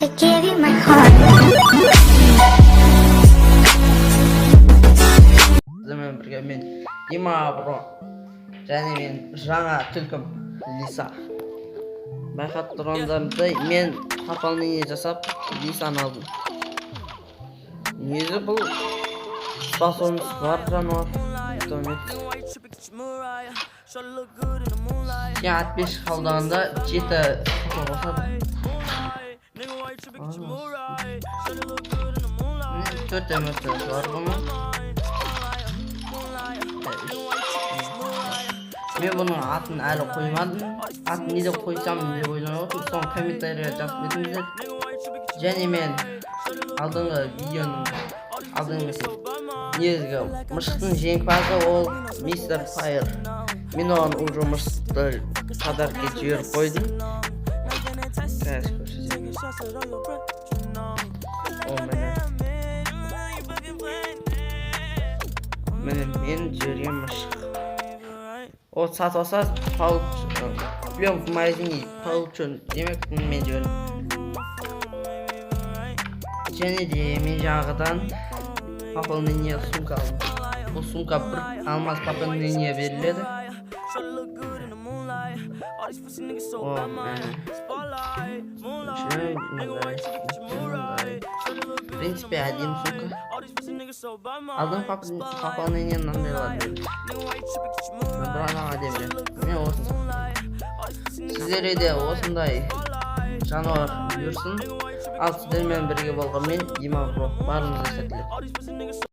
Give you my heart. Sizlerle birge men Dima Bro және мен жаңа түлкім Лиса. Байқап тұрғандарыңыздай мен пополнение жасап Лисаны алдым. Негізі бұл способность бар жануар. Я 65 қалдағанда 7 қосады. 4 эмоция бар бұның. Мен бұның атын әлі қоймадым. Атын не деп қойсам деп ойланып отырмын. Соны комментарийға жазып кетіңіздер. Және мен алдыңғы видеоның негізгі мышықтың жеңімпазы ол Мистер Файр. Мен оған уже мышықты подаркқа жіберіп қойдым. Міне мен жіберген мышық. О, сатып алса, купим в магазине, получу демек мен жібердім. Және де мен жаңағыдан пополнение сумка алдым. Бұл сумка бір алмаз пополнение беріледі. В принципе, один сумка. Алдым пополнение мынандайлар. Бұранаға демде. Мен осы. Сіздерге де осындай жануар бұйырсын. Ал сіздермен бірге болған мен Дима Бро. Барлығыңызға сәттілік.